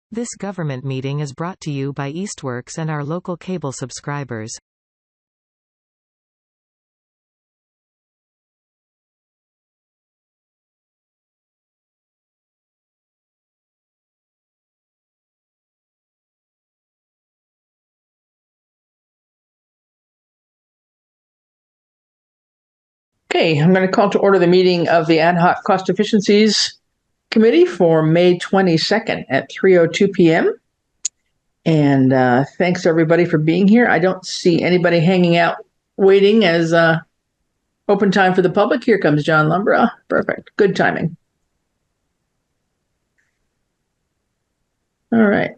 This government meeting is brought to you by Eastworks and our local cable subscribers. Okay, I'm going to call to order the meeting of the Ad Hoc Cost Efficiencies Committee for May 22nd at 3:02 p.m. And thanks everybody for being here. I don't see anybody hanging out waiting as open time for the public. Here comes John Lumbra. Perfect. Good timing. All right.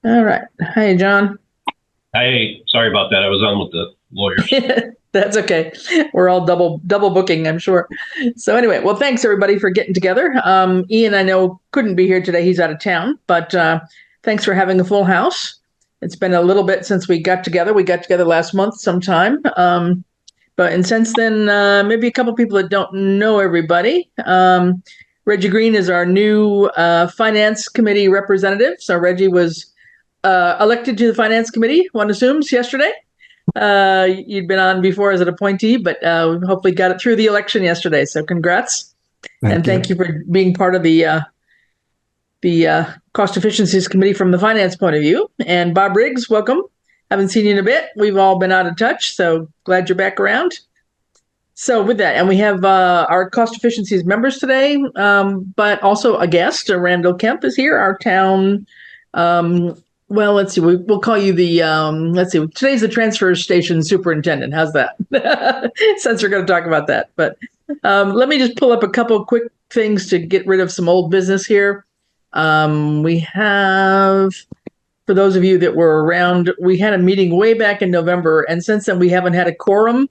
All right. Hey, John. Hey, sorry about that. I was on with the lawyers. That's okay. We're all double booking, I'm sure. So anyway, well, thanks everybody for getting together. Ian, I know, couldn't be here today. He's out of town, but thanks for having a full house. It's been a little bit since we got together. We got together last month sometime. And since then, maybe a couple people that don't know everybody. Reggie Green is our new Finance Committee representative. So Reggie was elected to the Finance Committee, one assumes, yesterday. You'd been on before as an appointee, but we hopefully got it through the election yesterday. So congrats. Thank you for being part of the Cost Efficiencies Committee from the finance point of view. And Bob Riggs, welcome. Haven't seen you in a bit. We've all been out of touch, so glad you're back around. So with that, and we have our Cost Efficiencies members today, but also a guest. Randall Kemp is here, our town well, let's see. We'll call you the, today's the transfer station superintendent. How's that? Since we're going to talk about that. But let me just pull up a couple quick things to get rid of some old business here. We have, for those of you that were around, we had a meeting way back in November. And since then, we haven't had a quorum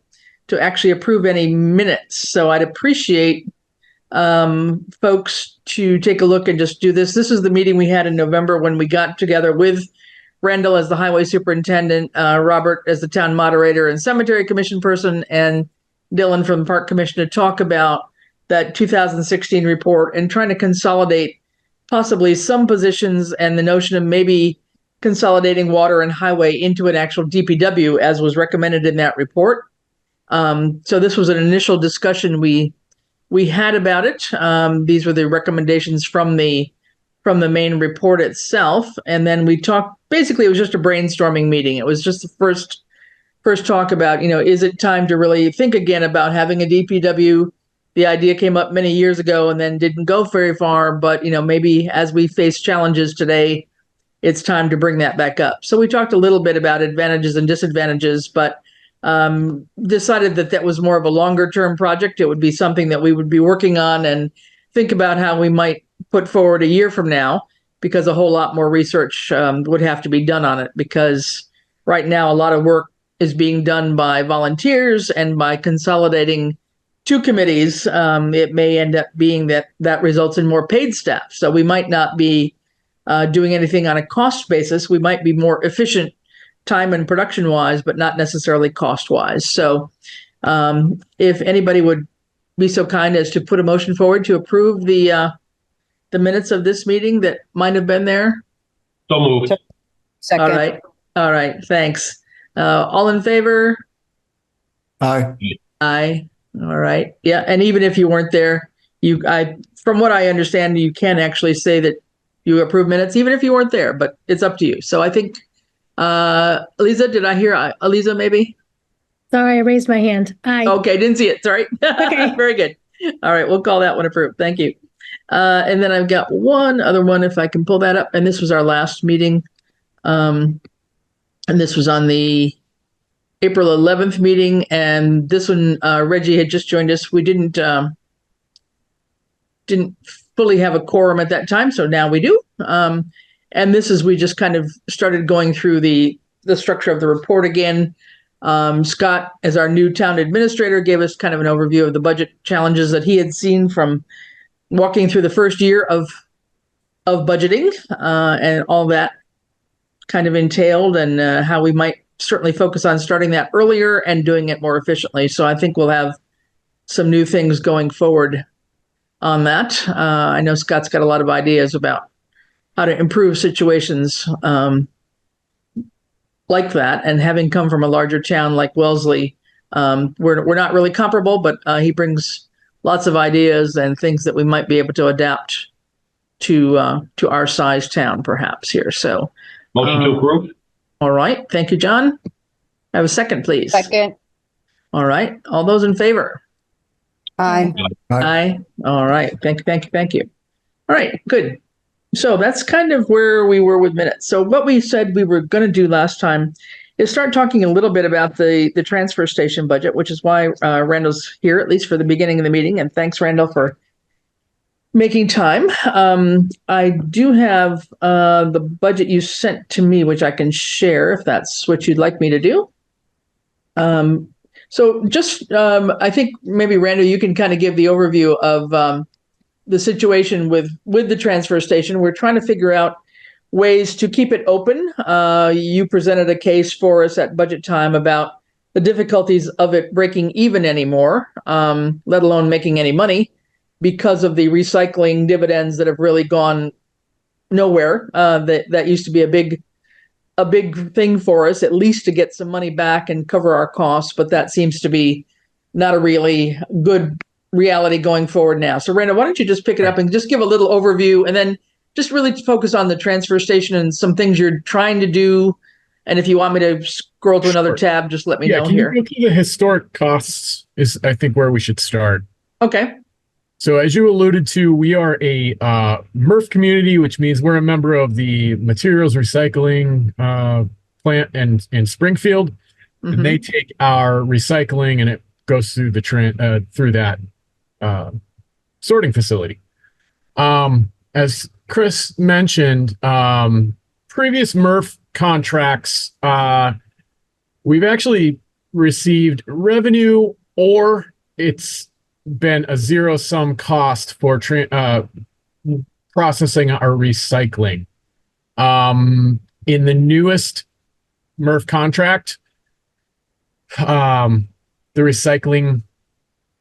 to actually approve any minutes. So I'd appreciate folks to take a look and just do this. This is the meeting we had in November when we got together with Randall as the highway superintendent, Robert as the town moderator and cemetery commission person, and Dylan from the park commission to talk about that 2016 report and trying to consolidate possibly some positions and the notion of maybe consolidating water and highway into an actual DPW as was recommended in that report. So this was an initial discussion we had about it. These were the recommendations from the main report itself. And then we talked, basically it was just a brainstorming meeting. It was just the first talk about, is it time to really think again about having a DPW? The idea came up many years ago and then didn't go very far, but maybe as we face challenges today, it's time to bring that back up. So we talked a little bit about advantages and disadvantages, but decided that was more of a longer term project. It would be something that we would be working on and think about how we might put forward a year from now, because a whole lot more research would have to be done on it, because right now a lot of work is being done by volunteers, and by consolidating two committees, it may end up being that results in more paid staff. So we might not be doing anything on a cost basis. We might be more efficient time and production wise, but not necessarily cost wise. So if anybody would be so kind as to put a motion forward to approve the minutes of this meeting that might have been there. So moved. Second. All right. Thanks. All in favor? Aye. Aye. All right. Yeah. And even if you weren't there, from what I understand, you can actually say that you approve minutes, even if you weren't there, but it's up to you. So I think, Aliza, did I hear Aliza maybe? Sorry, I raised my hand. Aye. Okay, didn't see it. Sorry. Okay. Very good. All right, we'll call that one approved. Thank you. And then I've got one other one, if I can pull that up. And this was our last meeting. And this was on the April 11th meeting. And this one, Reggie had just joined us. We didn't fully have a quorum at that time, so now we do. And this is, we just kind of started going through the structure of the report again. Scott, as our new town administrator, gave us kind of an overview of the budget challenges that he had seen from walking through the first year of budgeting, and all that kind of entailed, and how we might certainly focus on starting that earlier and doing it more efficiently. So I think we'll have some new things going forward on that. I know Scott's got a lot of ideas about how to improve situations like that. And having come from a larger town like Wellesley, we're not really comparable, but he brings lots of ideas and things that we might be able to adapt to our size town, perhaps here. So, Motion to approve? all right. Thank you, John. I have a second, please. Second. All right. All those in favor? Aye. Aye. All right. Thank you. All right. Good. So that's kind of where we were with minutes. So what we said we were going to do last time is start talking a little bit about the transfer station budget, which is why Randall's here, at least for the beginning of the meeting. And thanks, Randall, for making time. I do have the budget you sent to me, which I can share if that's what you'd like me to do. So just, I think maybe Randall, you can kind of give the overview of the situation with the transfer station. We're trying to figure out ways to keep it open. You presented a case for us at budget time about the difficulties of it breaking even anymore, let alone making any money, because of the recycling dividends that have really gone nowhere. That used to be a big thing for us, at least to get some money back and cover our costs, but that seems to be not a really good reality going forward now. So Randall, why don't you just pick it up and just give a little overview, and then just really focus on the transfer station and some things you're trying to do. And if you want me to scroll to another tab, just let me know can here. You go to the historic costs is, I think, where we should start. Okay. So as you alluded to, we are a MRF community, which means we're a member of the materials recycling plant in Springfield. Mm-hmm. And they take our recycling and it goes through the through that sorting facility. As Chris mentioned, previous MRF contracts, we've actually received revenue, or it's been a zero-sum cost for processing our recycling. In the newest MRF contract, the recycling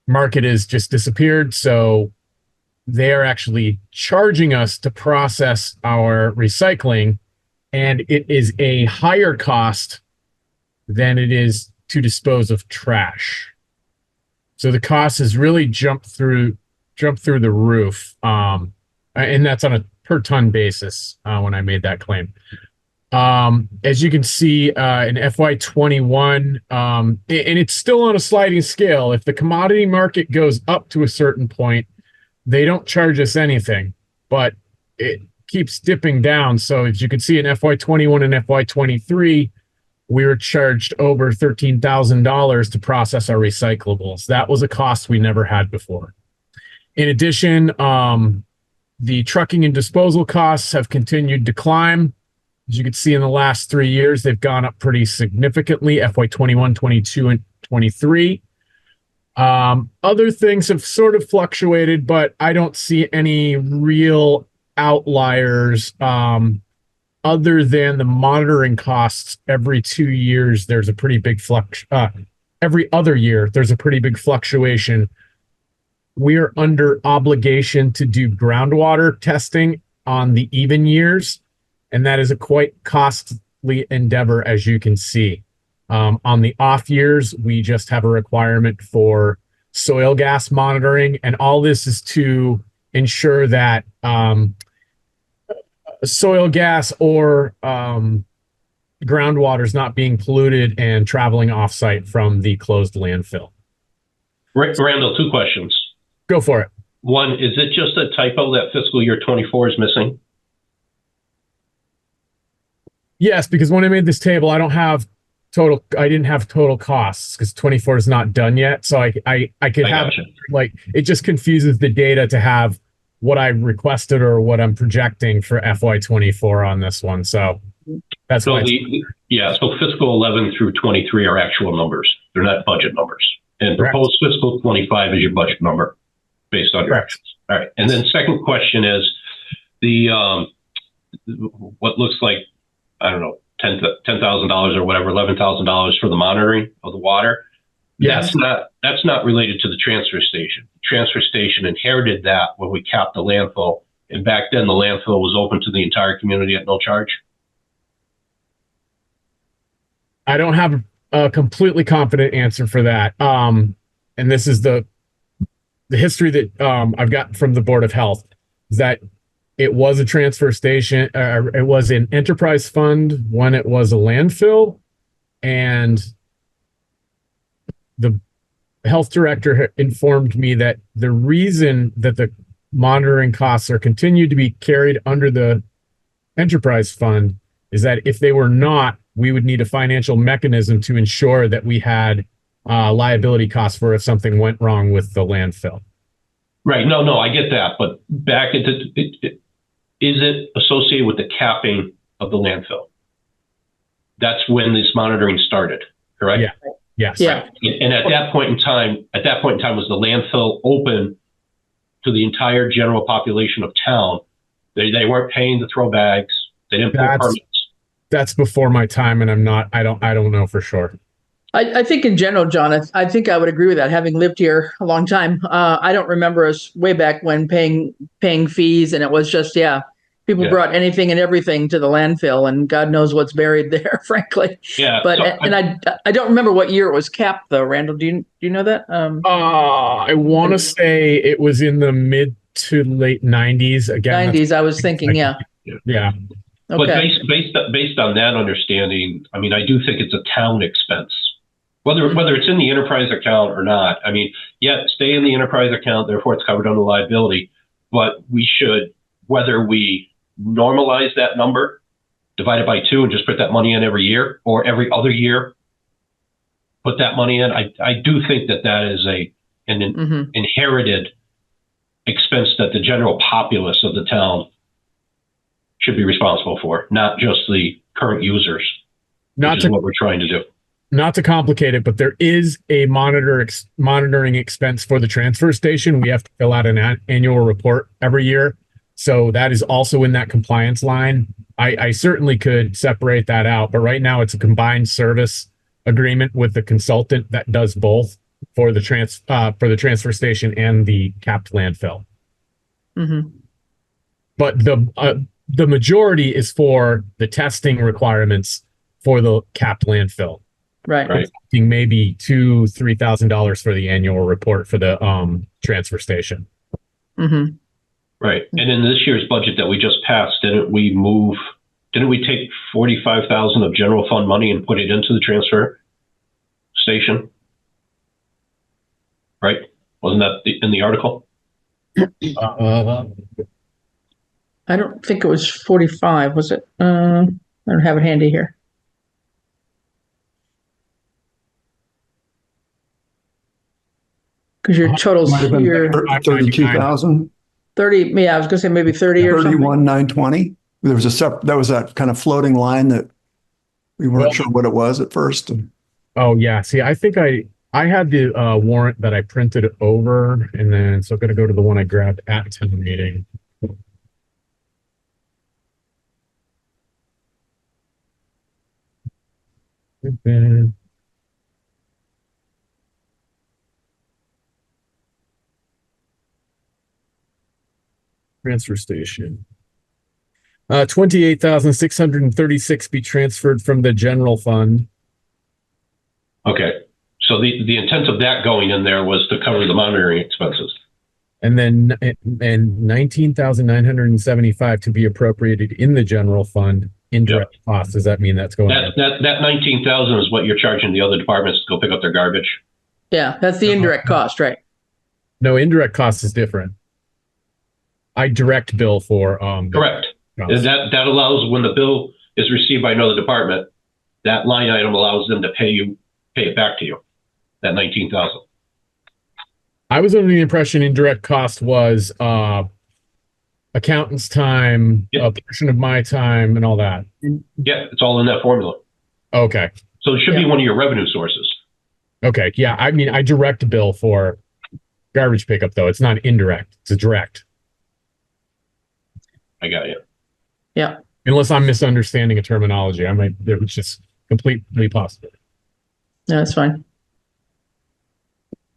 market has just disappeared, so they are actually charging us to process our recycling, and it is a higher cost than it is to dispose of trash. So the cost has really jumped through the roof, and that's on a per ton basis when I made that claim. As you can see in FY21, and it's still on a sliding scale. If the commodity market goes up to a certain point, they don't charge us anything, but it keeps dipping down. So as you can see in FY21 and FY23, we were charged over $13,000 to process our recyclables. That was a cost we never had before. In addition, the trucking and disposal costs have continued to climb. As you can see in the last 3 years, they've gone up pretty significantly, FY21, 22, and 23. Other things have sort of fluctuated, but I don't see any real outliers other than the monitoring costs. Every 2 years, there's a pretty big every other year, there's a pretty big fluctuation. We are under obligation to do groundwater testing on the even years, and that is a quite costly endeavor, as you can see. On the off years, we just have a requirement for soil gas monitoring, and all this is to ensure that soil gas or groundwater is not being polluted and traveling offsite from the closed landfill. Randall, 2 questions. Go for it. One, is it just a typo that fiscal year 24 is missing? Yes, because when I made this table, I didn't have total costs because 24 is not done yet. So I could have, like, it just confuses the data to have what I requested or what I'm projecting for FY24 on this one. So that's so so fiscal 11 through 23 are actual numbers. They're not budget numbers. And proposed fiscal 25 is your budget number based on your actions. All right. And then second question is the what looks like, I don't know, $10,000 or whatever, $11,000 for the monitoring of the water. Yes. That's not related to the transfer station. The transfer station inherited that when we capped the landfill. And back then the landfill was open to the entire community at no charge. I don't have a completely confident answer for that. And this is the history that I've got from the Board of Health, is that it was a transfer station, it was an enterprise fund when it was a landfill, and the health director informed me that the reason that the monitoring costs are continued to be carried under the enterprise fund is that if they were not, we would need a financial mechanism to ensure that we had liability costs for if something went wrong with the landfill. Right. No, I get that. But back at is it associated with the capping of the landfill? That's when this monitoring started, correct? Yeah. Yes. Yeah. And at that point in time, was the landfill open to the entire general population of town? They weren't paying to throw bags. They didn't pull permits. That's before my time, and I don't know for sure. I think in general, John, I think I would agree with that. Having lived here a long time, I don't remember us way back when paying fees, and it was just people brought anything and everything to the landfill, and God knows what's buried there, frankly. Yeah. But I don't remember what year it was capped, though. Randall, do you know that? I want to say it was in the mid to late 90s. Again, 90s. I was thinking, yeah. Yeah. Okay. But based on that understanding, I mean, I do think it's a town expense. Whether it's in the enterprise account or not, I mean, stay in the enterprise account, therefore it's covered under liability. But we should, whether we normalize that number, divide it by 2, and just put that money in every year, or every other year, put that money in. I do think that is an inherited expense that the general populace of the town should be responsible for, not just the current users. Which is what we're trying to do. Not to complicate it, but there is a monitoring expense for the transfer station. We have to fill out an annual report every year. So that is also in that compliance line. I certainly could separate that out, but right now it's a combined service agreement with the consultant that does both for the transfer station and the capped landfill. Mm-hmm. But the majority is for the testing requirements for the capped landfill. Right. Maybe $2,000-$3,000 for the annual report for the transfer station. Mm-hmm. Right. And in this year's budget that we just passed, didn't we take $45,000 of general fund money and put it into the transfer station? Right? Wasn't that in the article? I don't think it was 45, was it? I don't have it handy here. Because your total's your 32,000. 30. Yeah, I was gonna say maybe 30 or something. 31,920. There was that kind of floating line that we weren't sure what it was at first. Oh yeah. See, I think I had the warrant that I printed over, and then so I'm gonna go to the one I grabbed at town meeting. Transfer station. 28,636 be transferred from the general fund. Okay. So the intent of that going in there was to cover the monitoring expenses. And then 19,975 to be appropriated in the general fund. Indirect costs. Does that mean that's going? That 19,000 is what you're charging the other departments to go pick up their garbage. Yeah, that's the indirect cost, right? No, indirect cost is different. I direct bill for correct. That allows, when the bill is received by another department, that line item allows them to pay it back to you. That 19,000. I was under the impression indirect cost was accountant's time, a portion of my time, and all that. Yeah, it's all in that formula. Okay. So it should be one of your revenue sources. Okay. Yeah. I mean, I direct bill for garbage pickup, though. It's not indirect. It's a direct. I got you. Yeah. Unless I'm misunderstanding a terminology. It's just completely possible. No, that's fine.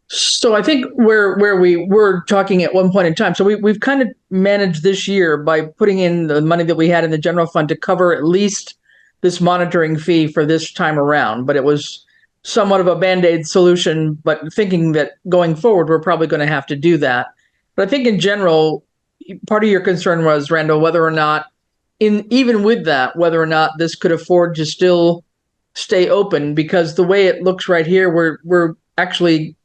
So I think where we were talking at one point in time, so we've kind of managed this year by putting in the money that we had in the general fund to cover at least this monitoring fee for this time around. But it was somewhat of a Band-Aid solution, but thinking that going forward, we're probably going to have to do that. But I think in general, part of your concern was, Randall, whether or not, even with that, whether or not this could afford to still stay open, because the way it looks right here, we're actually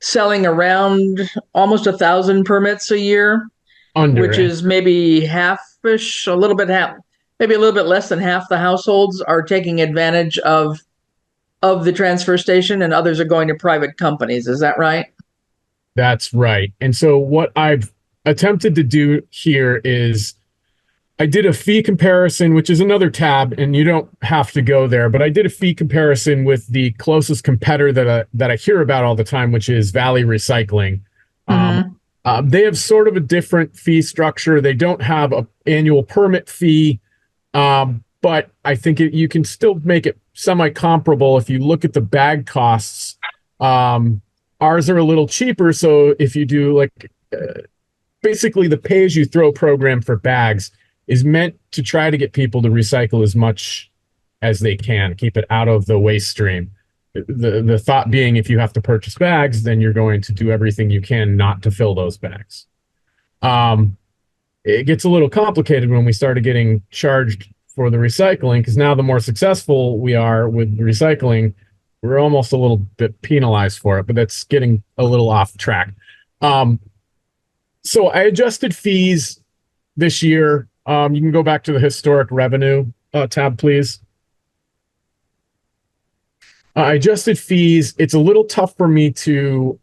selling around almost 1,000 permits a year, which is maybe half-ish, maybe a little bit less than half the households are taking advantage of the transfer station, and others are going to private companies. Is that right? That's right. And so what I've attempted to do here is I did a fee comparison, which is another tab, and you don't have to go there, but I did a fee comparison with the closest competitor that I hear about all the time, which is Valley Recycling. They have sort of a different fee structure. They don't have an annual permit fee, but I think you can still make it semi-comparable if you look at the bag costs. Ours are a little cheaper, so if you do basically the pay-as-you-throw program for bags is meant to try to get people to recycle as much as they can, keep it out of the waste stream. The thought being, if you have to purchase bags, then you're going to do everything you can not to fill those bags. It gets a little complicated when we started getting charged for the recycling, because now the more successful we are with recycling, we're almost a little bit penalized for it, but that's getting a little off track. So I adjusted fees this year. You can go back to the historic revenue tab, please. I adjusted fees. It's a little tough for me to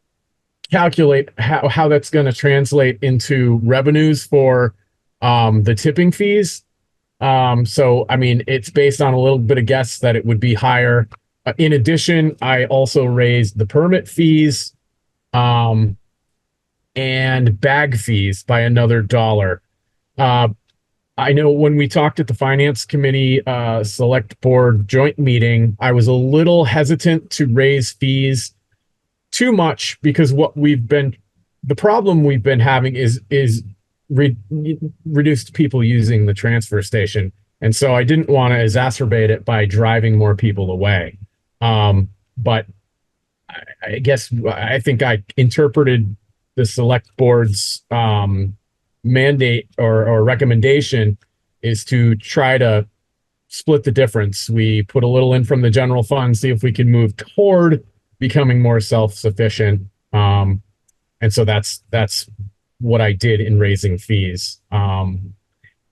calculate how that's going to translate into revenues for the tipping fees. So, I mean, it's based on a little bit of guess that it would be higher. In addition, I also raised the permit fees and bag fees by another $1. I know when we talked at the Finance Committee Select Board joint meeting, I was a little hesitant to raise fees too much, because the problem we've been having is reduced people using the transfer station. And so I didn't want to exacerbate it by driving more people away. But I guess I think I interpreted the Select Board's mandate or recommendation is to try to split the difference. We put a little in from the general fund, see if we can move toward becoming more self-sufficient. And so that's what I did in raising fees. In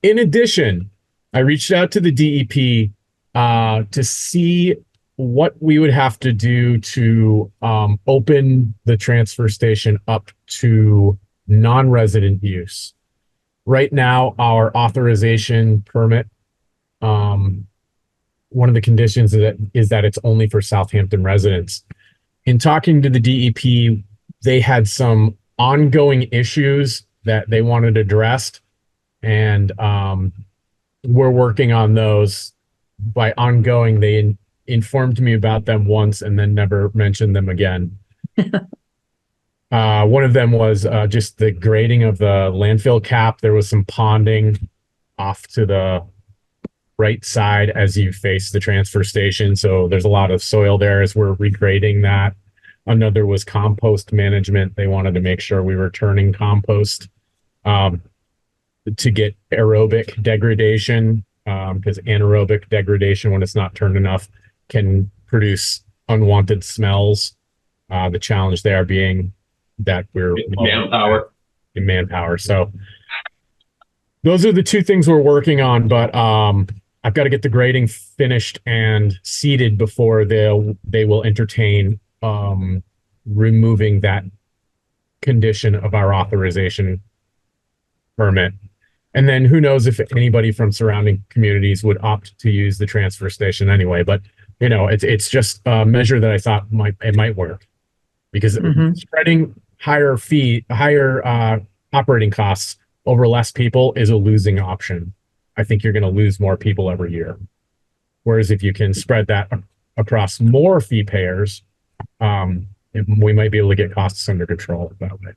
addition, I reached out to the DEP to see what we would have to do to open the transfer station up to non-resident use. Right now, our authorization permit, one of the conditions is that it's only for Southampton residents. In talking to the DEP, they had some ongoing issues that they wanted addressed, and we're working on those. By ongoing, they informed me about them once and then never mentioned them again. One of them was just the grading of the landfill cap. There was some ponding off to the right side as you face the transfer station. So there's a lot of soil there as we're regrading that. Another was compost management. They wanted to make sure we were turning compost to get aerobic degradation, because anaerobic degradation, when it's not turned enough, can produce unwanted smells. The challenge there being that we're in manpower. So those are the two things we're working on, but I've got to get the grading finished and seeded before they will entertain removing that condition of our authorization permit. And then who knows if anybody from surrounding communities would opt to use the transfer station anyway. But you know, it's just a measure that I thought it might work, because spreading higher operating costs over less people is a losing option. I think you're going to lose more people every year. Whereas if you can spread that across more fee payers, we might be able to get costs under control that way.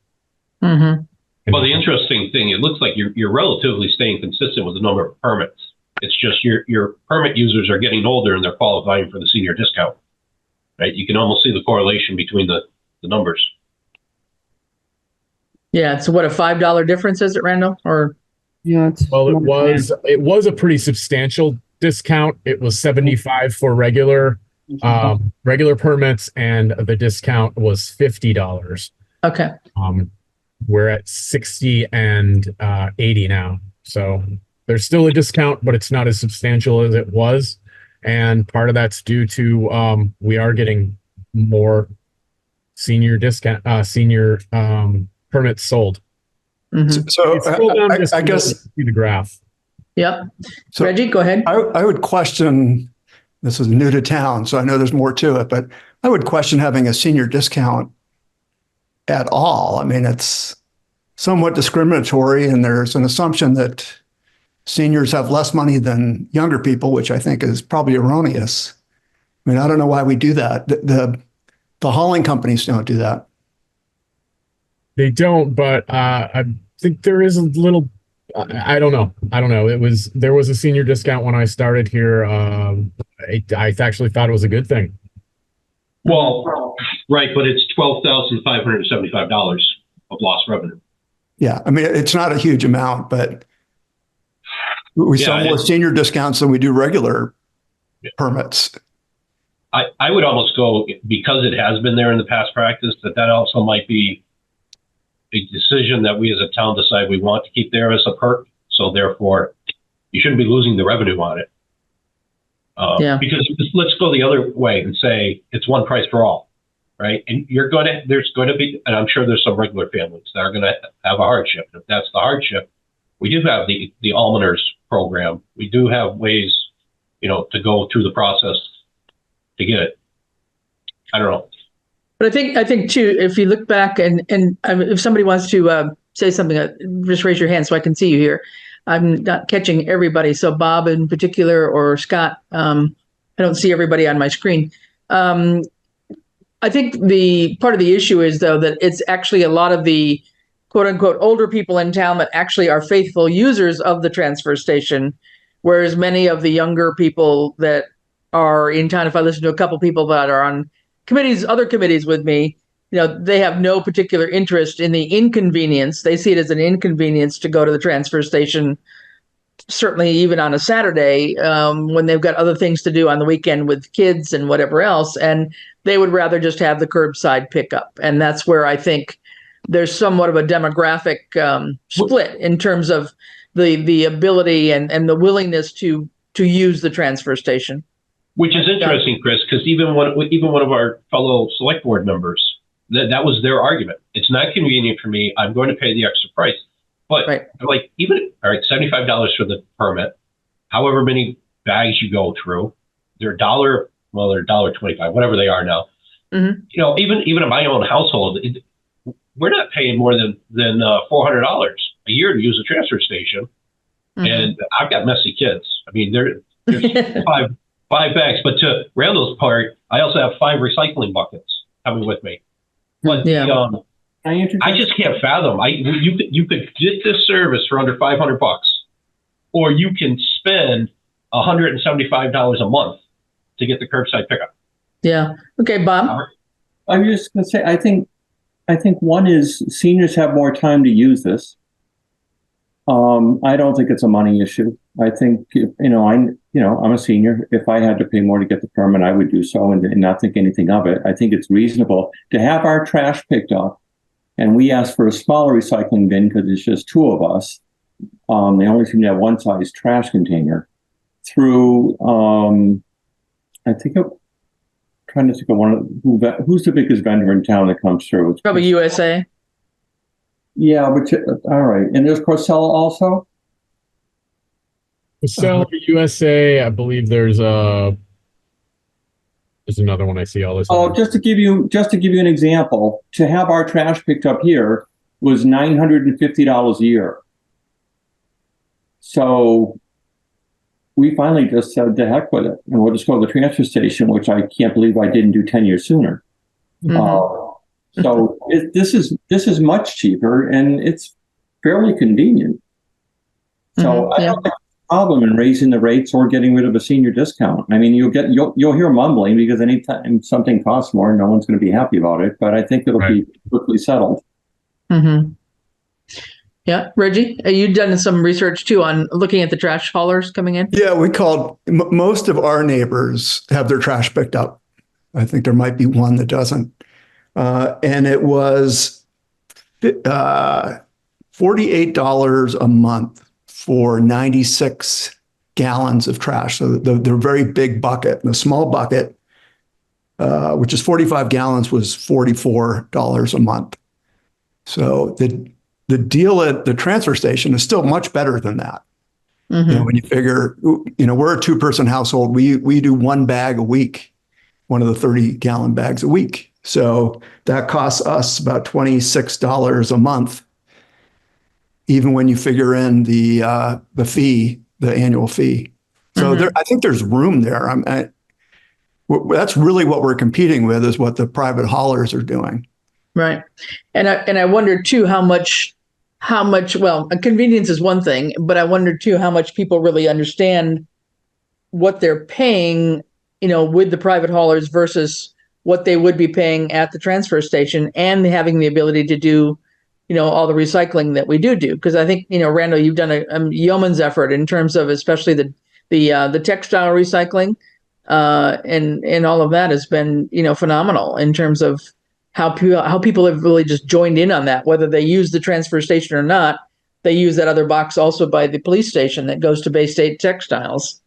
Mm-hmm. Well, the interesting thing, it looks like you're relatively staying consistent with the number of permits. It's just your permit users are getting older and they're qualifying for the senior discount, right? You can almost see the correlation between the numbers. Yeah. So what, a $5 difference is it, Randall? Or Yeah, Well, it was a pretty substantial discount. It was 75 for regular permits, and the discount was $50. okay. We're at 60 and 80 now. So there's still a discount, but it's not as substantial as it was. And part of that's due to we are getting more senior permits sold. Mm-hmm. So I guess see the graph. Yep. So Reggie, go ahead. I would question, this is new to town, so I know there's more to it, but I would question having a senior discount at all. I mean, it's somewhat discriminatory, and there's an assumption that seniors have less money than younger people, which I think is probably erroneous. I mean, I don't know why we do that. The hauling companies don't do that. They don't, but I think there is a little. I don't know. There was a senior discount when I started here. I actually thought it was a good thing. Well, right, but it's $12,575 of lost revenue. Yeah, I mean, it's not a huge amount, but we sell more senior discounts than we do regular permits. I would almost go, because it has been there in the past practice, that also might be a decision that we as a town decide we want to keep there as a perk. So therefore, you shouldn't be losing the revenue on it. Because let's go the other way and say it's one price for all, right? And there's going to be, and I'm sure there's some regular families that are going to have a hardship. If that's the hardship, we do have the almoners program. We do have ways, to go through the process to get it. I don't know. But I think too, if you look back and if somebody wants to say something, just raise your hand so I can see you here. I'm not catching everybody. So Bob in particular, or Scott, I don't see everybody on my screen. I think the part of the issue is, though, that it's actually a lot of the quote unquote older people in town that actually are faithful users of the transfer station, whereas many of the younger people that are in town, if I listen to a couple people that are on other committees with me, they have no particular interest in the inconvenience. They see it as an inconvenience to go to the transfer station, certainly even on a Saturday, when they've got other things to do on the weekend with kids and whatever else. And they would rather just have the curbside pickup. And that's where I think there's somewhat of a demographic split in terms of the ability and the willingness to use the transfer station. Which is interesting, Chris, because even one of our fellow select board members, that was their argument. It's not convenient for me. I'm going to pay the extra price. But like, $75 for the permit, however many bags you go through, they're $1.25, whatever they are now. Mm-hmm. Even in my own household, we're not paying more than $400 a year to use a transfer station. Mm-hmm. And I've got messy kids. I mean, there's five bags, but to Randall's part, I also have 5 recycling buckets coming with me. But I just can't fathom. You could get this service for under $500, or you can spend $175 a month to get the curbside pickup. Yeah. Okay, Bob. I'm just going to say, I think one is seniors have more time to use this. I don't think it's a money issue. I think, I'm a senior. If I had to pay more to get the permit, I would do so and not think anything of it. I think it's reasonable to have our trash picked up. And we asked for a smaller recycling bin because it's just 2 of us. They only seem to have one size trash container. Through, trying to think of who's the biggest vendor in town that comes through. It's probably USA. Yeah, but all right. And there's Corcella also? Corcella, USA, I believe there's another one I see all this. Oh, just to give you an example, to have our trash picked up here was $950 a year. So we finally just said to heck with it, and we'll just go to the transfer station, which I can't believe I didn't do 10 years sooner. Mm-hmm. So this is much cheaper, and it's fairly convenient. So I don't think there's a problem in raising the rates or getting rid of a senior discount. I mean, you'll hear mumbling because anytime something costs more, no one's going to be happy about it. But I think it'll be quickly settled. Mm-hmm. Yeah, Reggie, you've done some research too on looking at the trash haulers coming in. Yeah, we called most of our neighbors have their trash picked up. I think there might be one that doesn't. And it was $48 a month for 96 gallons of trash. So they're very big bucket. And the small bucket, which is 45 gallons, was $44 a month. So the deal at the transfer station is still much better than that. Mm-hmm. You know, when you figure, we're a 2-person household. We do one bag a week, one of the 30-gallon bags a week. So that costs us about $26 a month, even when you figure in the fee, the annual fee. So I think there's room there. That's really what we're competing with, is what the private haulers are doing. Right. And I wonder too how much, well, convenience is one thing, but I wonder too how much people really understand what they're paying, with the private haulers versus what they would be paying at the transfer station, and having the ability to do, all the recycling that we do. Because I think, Randall, you've done a yeoman's effort in terms of especially the textile recycling, and all of that has been, phenomenal in terms of how people have really just joined in on that, whether they use the transfer station or not. They use that other box also by the police station that goes to Bay State Textiles.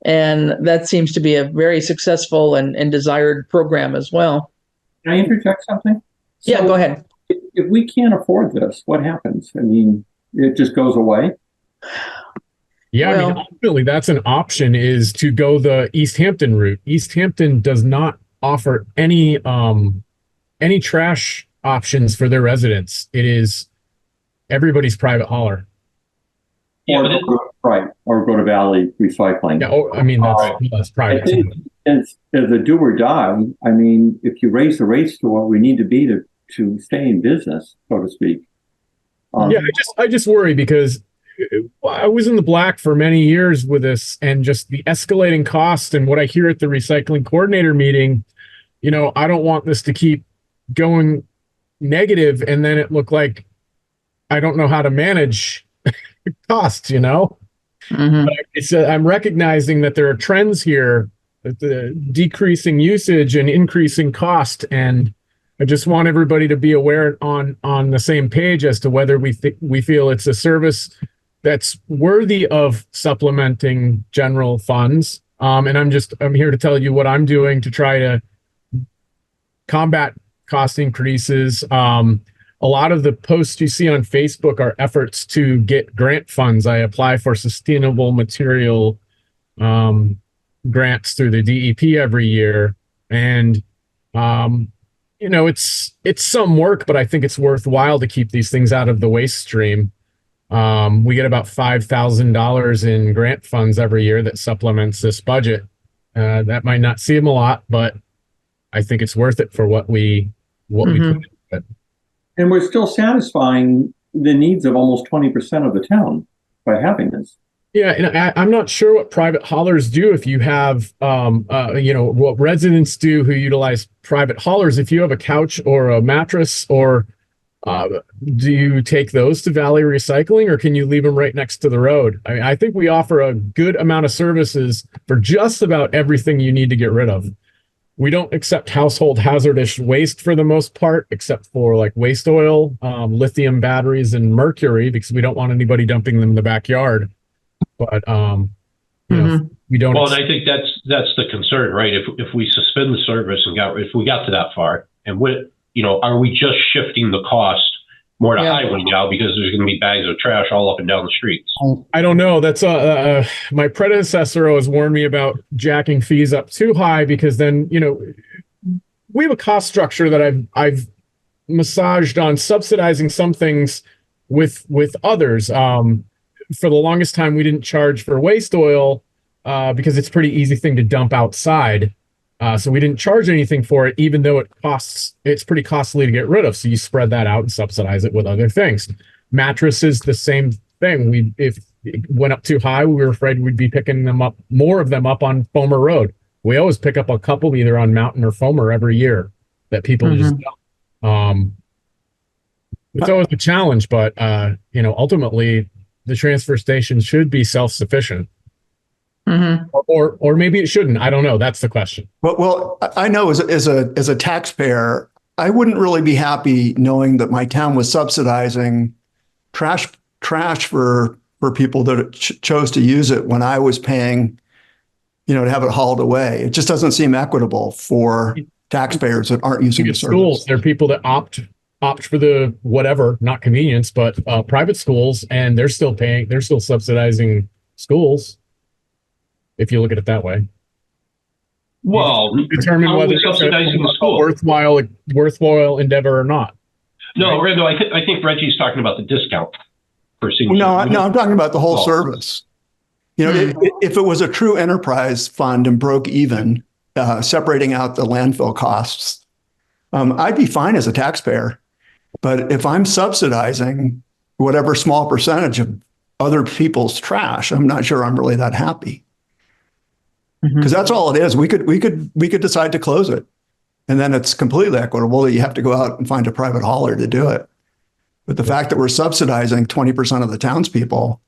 And that seems to be a very successful and desired program as well. Can I interject something? Yeah, go ahead. If we can't afford this, what happens? I mean, it just goes away? Yeah, I mean, ultimately, that's an option, is to go the East Hampton route. East Hampton does not offer any trash options for their residents. It is everybody's private hauler. Or go to Valley Recycling. Yeah, I mean, that's private. I think as a do or die, I mean, if you raise the rates to what we need to be to stay in business, so to speak. I just worry because I was in the black for many years with this, and just the escalating cost and what I hear at the recycling coordinator meeting. I don't want this to keep going negative, and then it look like I don't know how to manage costs. I'm recognizing that there are trends here, the decreasing usage and increasing cost, and I just want everybody to be aware on the same page as to whether we feel it's a service that's worthy of supplementing general funds. And I'm here to tell you what I'm doing to try to combat cost increases. A lot of the posts you see on Facebook are efforts to get grant funds. I apply for sustainable material grants through the DEP every year. And, it's some work, but I think it's worthwhile to keep these things out of the waste stream. We get about $5,000 in grant funds every year that supplements this budget. That might not seem a lot, but I think it's worth it for what we put into it. And we're still satisfying the needs of almost 20% of the town by having this. Yeah, and I'm not sure what private haulers do. If you have, what residents do who utilize private haulers, if you have a couch or a mattress, or do you take those to Valley Recycling, or can you leave them right next to the road? I mean, I think we offer a good amount of services for just about everything you need to get rid of. We don't accept household hazardous waste for the most part, except for like waste oil, lithium batteries, and mercury, because we don't want anybody dumping them in the backyard. But we don't. Well, and I think that's the concern, right? If we suspend the service and if we got to that far, and are we just shifting the cost more to highway now because there's going to be bags of trash all up and down the streets? I don't know. That's my predecessor always warned me about jacking fees up too high, because then we have a cost structure that I've massaged on subsidizing some things with others. For the longest time, we didn't charge for waste oil because it's a pretty easy thing to dump outside. So we didn't charge anything for it, even though it's pretty costly to get rid of. So you spread that out and subsidize it with other things. Mattresses, the same thing. If it went up too high, we were afraid we'd be picking more of them up on Foamer Road. We always pick up a couple either on Mountain or Foamer every year that people just don't. It's always a challenge, but ultimately the transfer station should be self-sufficient. Or maybe it shouldn't. I don't know. That's the question. Well, I know as a taxpayer, I wouldn't really be happy knowing that my town was subsidizing trash for people that chose to use it when I was paying, to have it hauled away. It just doesn't seem equitable for taxpayers that aren't using the service. Schools, there are people that opt for the whatever, not convenience, but private schools, and they're still subsidizing schools. If you look at it that way. Well, determine whether it's subsidizing the school worthwhile endeavor or not. No, right? Randall, I think Reggie's talking about the discount for seniors. No, I'm talking about the whole service. If it was a true enterprise fund and broke even, separating out the landfill costs, I'd be fine as a taxpayer. But if I'm subsidizing whatever small percentage of other people's trash, I'm not sure I'm really that happy. Because that's all it is. We could decide to close it, and then it's completely equitable that you have to go out and find a private hauler to do it. But the fact that we're subsidizing 20% of the townspeople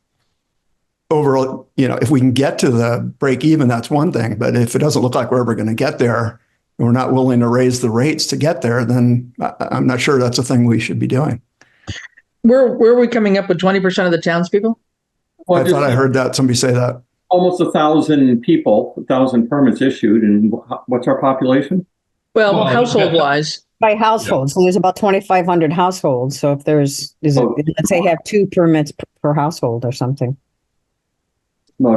overall, if we can get to the break even, that's one thing. But if it doesn't look like we're ever going to get there, and we're not willing to raise the rates to get there, then I'm not sure that's a thing we should be doing. Where are we coming up with 20% of the townspeople? I thought I heard that somebody say that. Almost 1,000 people, 1,000 permits issued, and what's our population? Well, household-wise. By household, so there's about 2,500 households. So if let's say have 2 permits per household or something. No,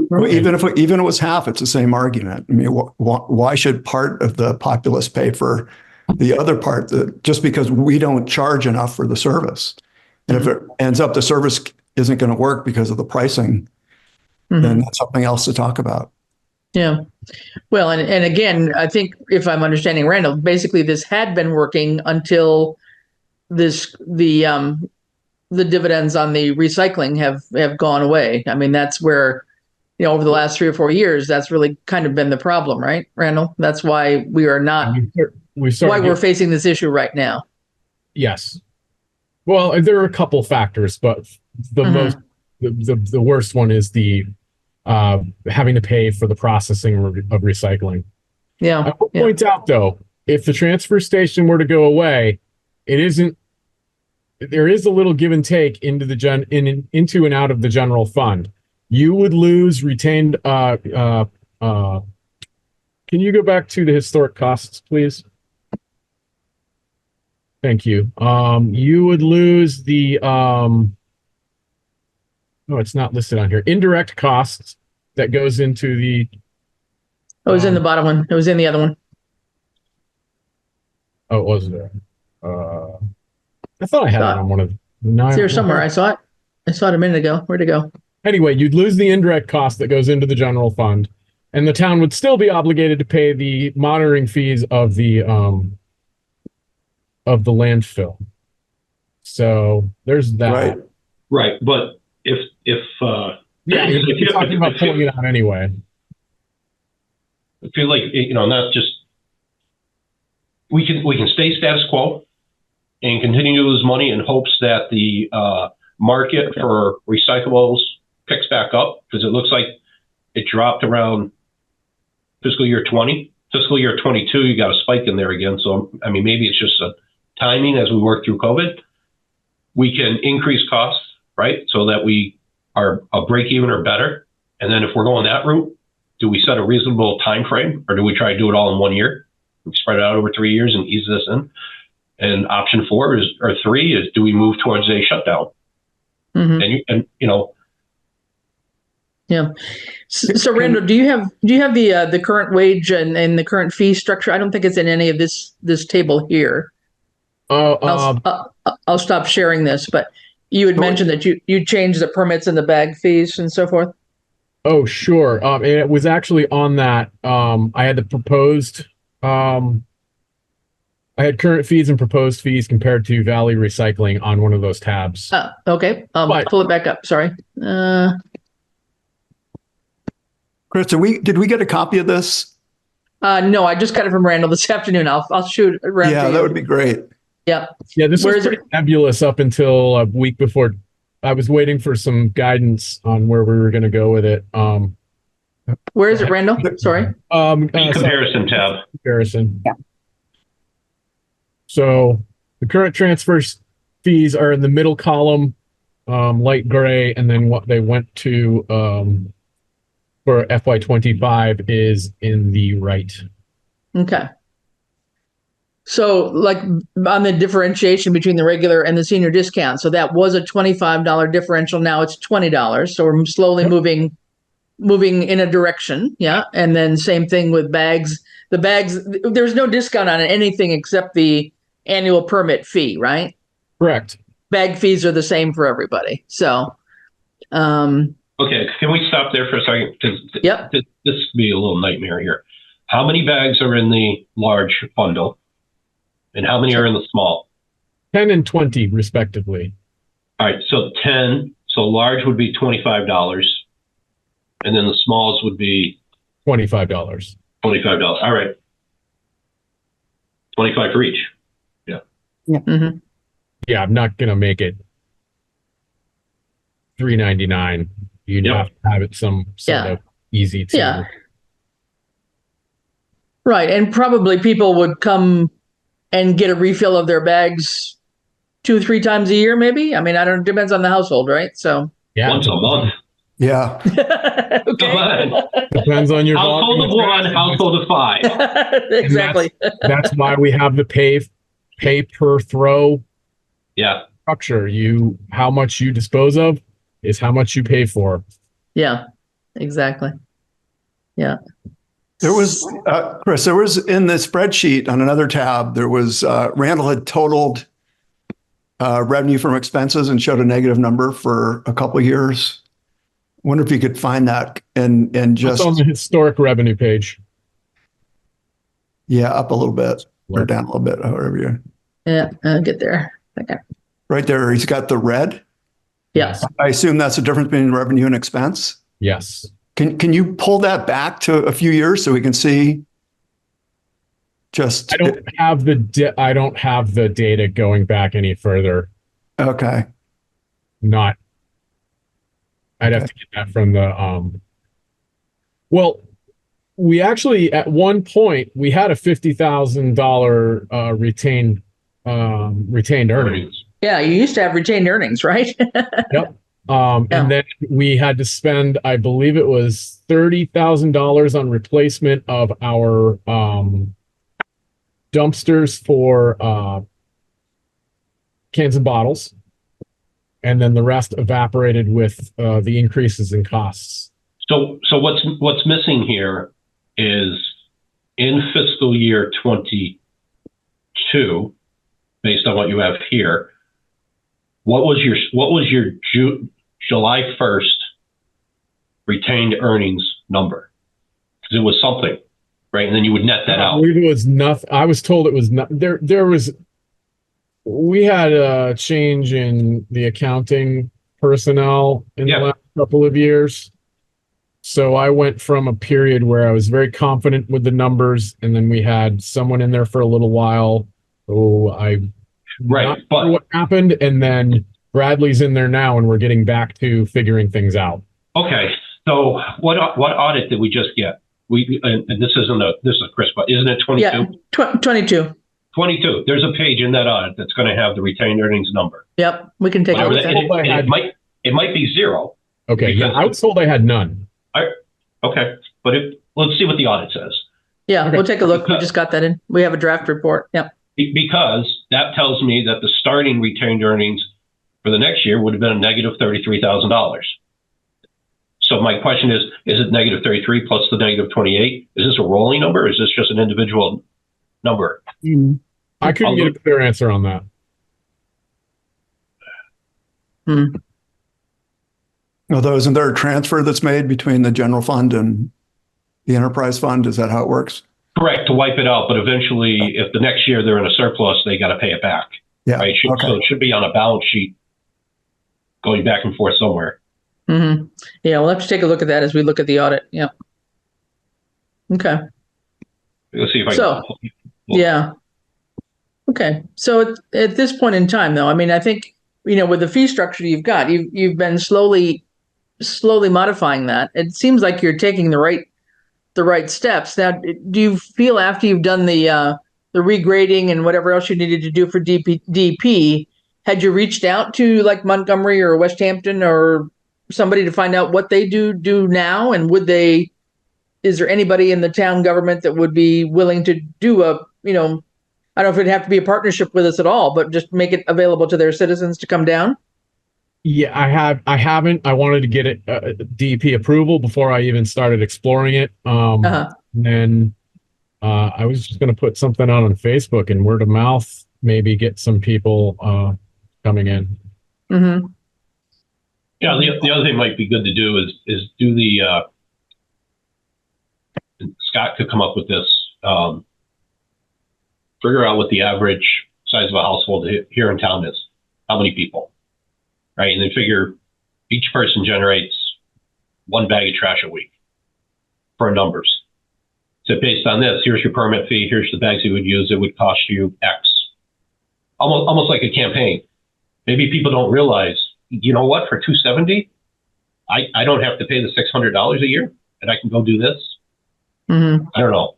Well, even if it was half, it's the same argument. I mean, why should part of the populace pay for the other part? Just because we don't charge enough for the service, and if it ends up the service isn't going to work because of the pricing, then that's something else to talk about. Yeah. Well, and again, I think if I'm understanding Randall, basically this had been working until the dividends on the recycling have gone away. I mean, that's where, over the last 3 or 4 years, that's really kind of been the problem, right, Randall? That's why we are not, why we're facing this issue right now. Yes. Well, there are a couple factors, but the worst one is the having to pay for the processing of recycling. Yeah. I will point out, though, if the transfer station were to go away, there is a little give and take into and out of the general fund. You would lose retained. Can you go back to the historic costs, please? Thank you. You would lose the no, it's not listed on here. Indirect costs that goes into the. It was in the bottom one. It was in the other one. Oh, it was there. I thought I had it on one of the. It's here somewhere. I saw it. I saw it a minute ago. Where'd it go? Anyway, you'd lose the indirect cost that goes into the general fund, and the town would still be obligated to pay the monitoring fees of the landfill. So there's that. Right. But if you're talking about pulling it out anyway. I feel like, not just, we can stay status quo and continue to lose money in hopes that the market for recyclables picks back up, because it looks like it dropped around fiscal year 20. Fiscal year 22, you got a spike in there again. So, I mean, maybe it's just a timing as we work through COVID. We can increase costs, right? So that we are a break even or better. And then if we're going that route, do we set a reasonable time frame, or do we try to do it all in 1 year? We spread it out over 3 years and ease this in. And option 4 is, or 3 is, do we move towards a shutdown? Yeah. So Randall, do you have the current wage and the current fee structure? I don't think it's in any of this table here. I'll stop sharing this, but you had mentioned that you changed the permits and the bag fees and so forth. Oh, sure. It was actually on that. I had the proposed, I had current fees and proposed fees compared to Valley Recycling on one of those tabs. Okay. But- Pull it back up. Sorry. Chris, did we get a copy of this? No, I just got it from Randall this afternoon. I'll shoot it around Yeah, to you. that would be great. Yeah. Yeah, this Where was is pretty nebulous up until a week before. I was waiting for some guidance on where we were going to go with it. Where is it, Randall? Sorry. Comparison tab. Comparison. Yeah. So the current transfer fees are in the middle column, light gray, and then what they went to for FY25 is in the right. Okay. So, like on the differentiation between the regular and the senior discount, so that was a $25 differential. Now it's $20. So we're slowly moving in a direction. Yeah. And then same thing with bags. The bags, there's no discount on anything except the annual permit fee, right? Correct. Bag fees are the same for everybody. So, Okay, can we stop there for a second? Because Yep. this could be a little nightmare here. How many bags are in the large bundle? And how many are in the small? 10 and 20 respectively. All right, so 10. So large would be $25. And then the smalls would be $25. $25. All right. 25 for each. Yeah. mhm. Yeah, I'm not going to make it $3.99. You Yep. have to have it some sort Yeah. of easy to. Yeah. Right. And probably people would come and get a refill of their bags 2-3 times a year, maybe. I mean, I don't, depends on the household, right? So, Yeah, Once a month. Yeah. Come okay. on. depends on your Household of volume. one, household of five. Exactly. That's why we have the pay per throw Yeah. structure. How much you dispose of is how much you pay for. Yeah, exactly. Yeah. There was, Chris, there was in the spreadsheet on another tab, there was, Randall had totaled revenue from expenses and showed a negative number for a couple of years. Wonder if you could find that and Just just, on the historic revenue page. yeah, up a little bit or down a little bit, however you, Yeah, I'll get there. Okay. right there, he's got the red. Yeah. I assume that's the difference between revenue and expense. Yes. Can you pull that back to a few years so we can see just, I don't have the data going back any further. okay. I'd have to get that from the well, we actually at one point we had a $50,000 retained earnings. Yeah, you used to have retained earnings, right? Yep. Yeah. And then we had to spend, I believe it was $30,000 on replacement of our dumpsters for cans and bottles. And then the rest evaporated with the increases in costs. So what's missing here is in fiscal year 22, based on what you have here, what was your July 1st retained earnings number? Because it was something, right? And then you would net that I out. believe it was nothing. I was told it was not there. We had a change in the accounting personnel in the last couple of years. So I went from a period where I was very confident with the numbers, and then we had someone in there for a little while. Not sure what happened, and then Bradley's in there now, and we're getting back to figuring things out. Okay, so what audit did we just get? And this is a Chris, but isn't it 22? Yeah, 22. 22. There's a page in that audit that's going to have the retained earnings number. Yep, we can take a look at that. It might be zero. Okay, yeah, I was told I had none. Okay, but let's see what the audit says. Yeah, Okay. we'll take a look. We just got that in. We have a draft report. Yep. Because that tells me that the starting retained earnings for the next year would have been a negative $33,000. So my question is it negative 33 plus the negative 28? Is this a rolling number or is this just an individual number? I couldn't get a clear answer on that. Although, isn't there a transfer that's made between the general fund and the enterprise fund? Is that how it works? Correct, to wipe it out, but eventually, if the next year they're in a surplus, they got to pay it back. Yeah. Right? Okay. So it should be on a balance sheet going back and forth somewhere. Mm-hmm. Yeah, we'll have to take a look at that as we look at the audit. Yeah. Okay. Let's see if I So, can. yeah. Okay. So at this point in time, though, I mean, I think, with the fee structure you've got, you've been slowly modifying that. It seems like you're taking the right steps. Now, do you feel after you've done the regrading and whatever else you needed to do for DP, had you reached out to like Montgomery or West Hampton or somebody to find out what they do now, and is there anybody in the town government that would be willing to do I don't know if it'd have to be a partnership with us at all, but just make it available to their citizens to come down? Yeah, I haven't. I wanted to get it DEP approval before I even started exploring it. And then I was just going to put something out on Facebook and word of mouth, maybe get some people coming in. Mm-hmm. Yeah, the other thing might be good to do is do the Scott could come up with this. Figure out what the average size of a household here in town is. How many people, right? And then figure each person generates one bag of trash a week for numbers. So based on this, here's your permit fee. Here's the bags you would use. It would cost you X. Almost like a campaign. Maybe people don't realize, you know what? For $270, I don't have to pay the $600 a year, and I can go do this. Mm-hmm. I don't know.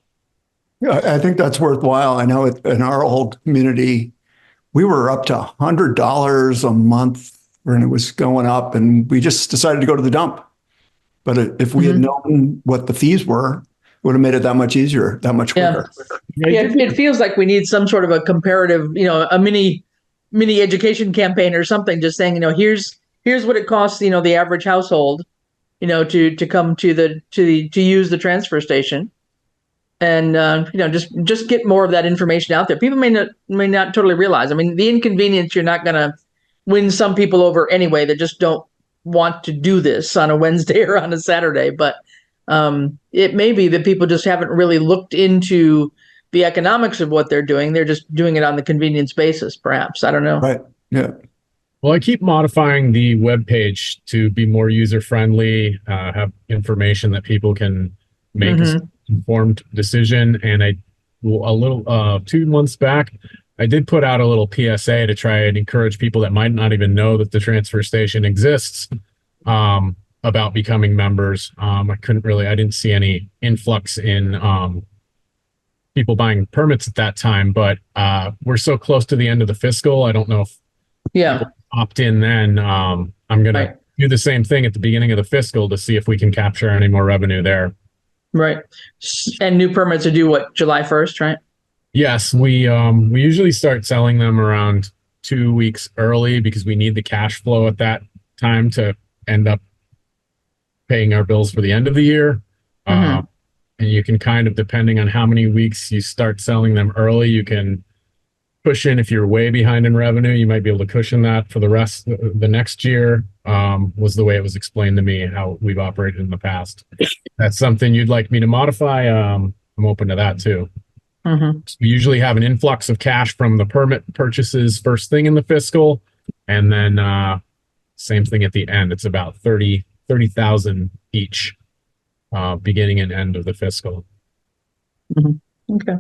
Yeah, I think that's worthwhile. I know in our old community, we were up to $100 a month when it was going up, and we just decided to go to the dump. But if we had known what the fees were, it would have made it that much easier, that much quicker. Yeah, it feels like we need some sort of a comparative, a mini education campaign or something, just saying, here's what it costs, the average household, to come to use the transfer station. And just get more of that information out there. People may not totally realize. I mean, the inconvenience, you're not going to win some people over anyway that just don't want to do this on a Wednesday or on a Saturday. But it may be that people just haven't really looked into the economics of what they're doing. They're just doing it on the convenience basis, perhaps. I don't know. Right. Yeah. Well, I keep modifying the web page to be more user friendly, have information that people can make an informed decision. And 2 months back, I did put out a little PSA to try and encourage people that might not even know that the transfer station exists about becoming members. I didn't see any influx in people buying permits at that time, but we're so close to the end of the fiscal. I don't know if people opt in then. I'm going to do the same thing at the beginning of the fiscal to see if we can capture any more revenue there. Right. And new permits are due July 1st, right? Yes, we usually start selling them around 2 weeks early because we need the cash flow at that time to end up paying our bills for the end of the year. And you can kind of, depending on how many weeks you start selling them early, you can cushion. If you're way behind in revenue, you might be able to cushion that for the rest the next year. Was the way it was explained to me how we've operated in the past. That's something you'd like me to modify. I'm open to that too. We usually have an influx of cash from the permit purchases first thing in the fiscal, and then same thing at the end. It's about 30,000 each, beginning and end of the fiscal. Okay.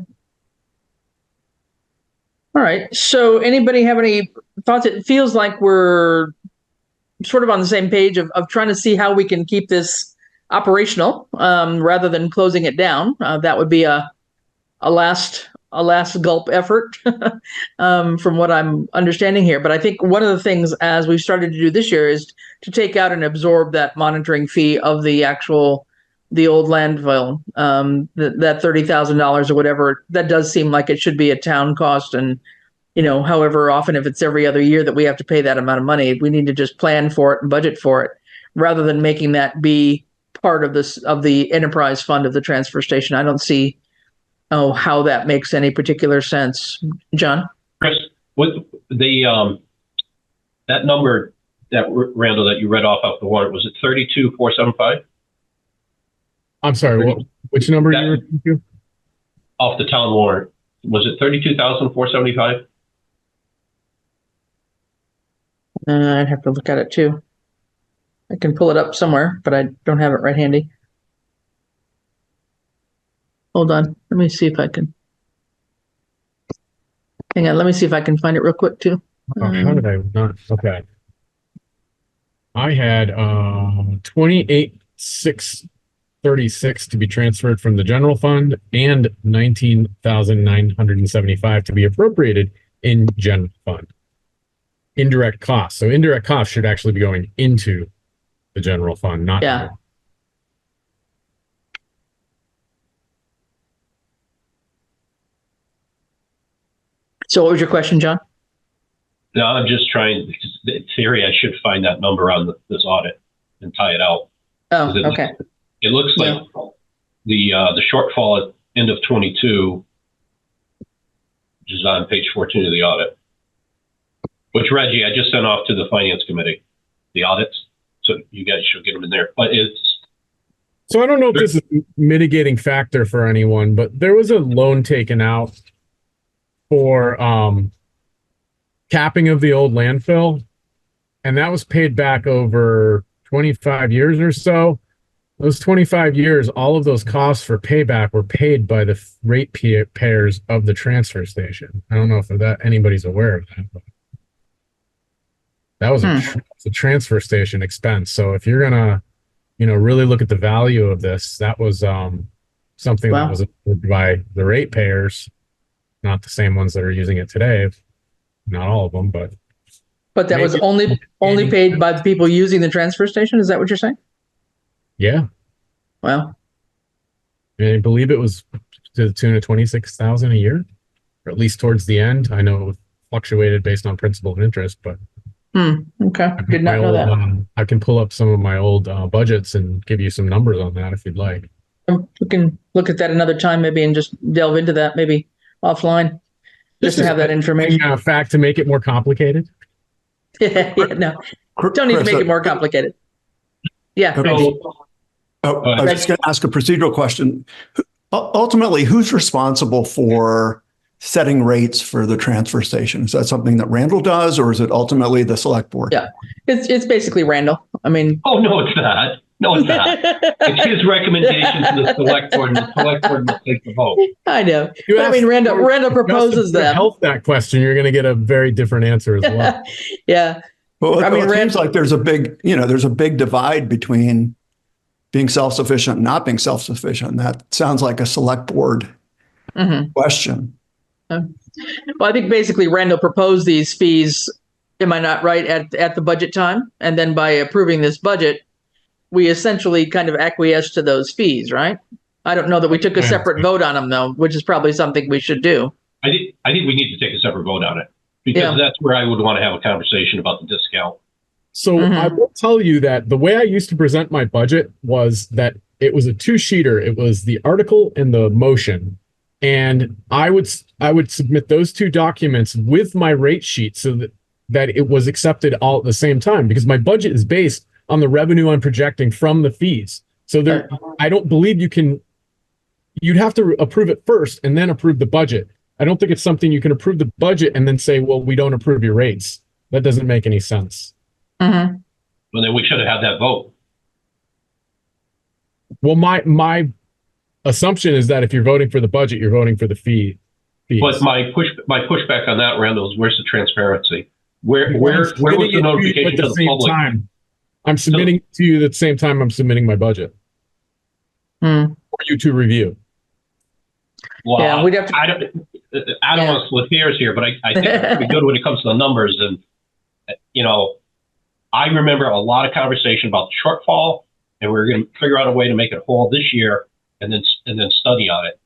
All right. So anybody have any thoughts? It feels like we're sort of on the same page of trying to see how we can keep this operational rather than closing it down. That would be a last gulp effort from what I'm understanding here. But I think one of the things as we've started to do this year is to take out and absorb that monitoring fee of the old landfill, that $30,000 or whatever. That does seem like it should be a town cost. And, however often, if it's every other year that we have to pay that amount of money, we need to just plan for it and budget for it rather than making that be part of the enterprise fund of the transfer station. I don't see how that makes any particular sense. John? Chris, what that number Randall, that you read off the warrant, was it 32,475? I'm sorry, which number are you referring to? Off the town warrant. Was it 32,475? I'd have to look at it too. I can pull it up somewhere, but I don't have it right handy. Hold on. Let me see if I can. Hang on. Let me see if I can find it real quick too. Oh, how did I not? Okay. I had 28,636 to be transferred from the general fund and 19,975 to be appropriated in general fund. Indirect costs. So indirect costs should actually be going into the general fund, not. Yeah. So what was your question, John? No, I'm just trying, because in theory, I should find that number on this audit and tie it out. Oh, okay. It looks like the shortfall at end of 22, which is on page 14 of the audit, which, Reggie, I just sent off to the finance committee, the audits. So you guys should get them in there. But it's. So I don't know if this is a mitigating factor for anyone, but there was a loan taken out for capping of the old landfill, and that was paid back over 25 years or so. Those 25 years, all of those costs for payback were paid by the rate payers of the transfer station. I don't know if anybody's aware of that, but that was a transfer station expense. So if you're gonna, really look at the value of this, that was something that was approved by the rate payers, not the same ones that are using it today. Not all of them, but that was only paid by the people using the transfer station. Is that what you're saying? Yeah. Wow. I believe it was to the tune of 26,000 a year, or at least towards the end. I know it fluctuated based on principal and interest, but okay. Did not know that. I can pull up some of my old budgets and give you some numbers on that if you'd like. We can look at that another time, maybe, and just delve into that, maybe offline, just to have that information. Fact to make it more complicated. No, don't need to make it more complicated. Yeah. Okay. I was just going to ask a procedural question. Ultimately, who's responsible for setting rates for the transfer station? Is that something that Randall does, or is it ultimately the select board? Yeah, it's basically Randall. I mean, oh no, it's not. No, it's not. It's his recommendation to the select board, and the select board must take the vote. I know. But I mean, Randall proposes them. Help that question, you're going to get a very different answer as well. Yeah. Well, it seems like there's a big divide between being self-sufficient and not being self-sufficient. That sounds like a select board question. Well, I think basically Randall proposed these fees, am I not right, at the budget time? And then by approving this budget, we essentially kind of acquiesced to those fees, right? I don't know that we took a separate vote on them, though, which is probably something we should do. I think we need to take a separate vote on it, because that's where I would want to have a conversation about the discount. So I will tell you that the way I used to present my budget was that it was a two-sheeter. It was the article and the motion. And I would submit those two documents with my rate sheet so that it was accepted all at the same time, because my budget is based on the revenue I'm projecting from the fees. So I don't believe you'd have to approve it first and then approve the budget. I don't think it's something you can approve the budget and then say, well, we don't approve your rates. That doesn't make any sense. Mm-hmm. Well, then we should have had that vote. Well, my assumption is that if you're voting for the budget, you're voting for the fees. But my pushback on that, Randall, is where's the transparency? Where was the notification to the public? I'm submitting to you at the same time I'm submitting my budget for you to review. Well, yeah, we'd have to. I don't want to split hairs here, but I think it's pretty good when it comes to the numbers. And I remember a lot of conversation about the shortfall, and we're going to figure out a way to make it whole this year, and then study on it.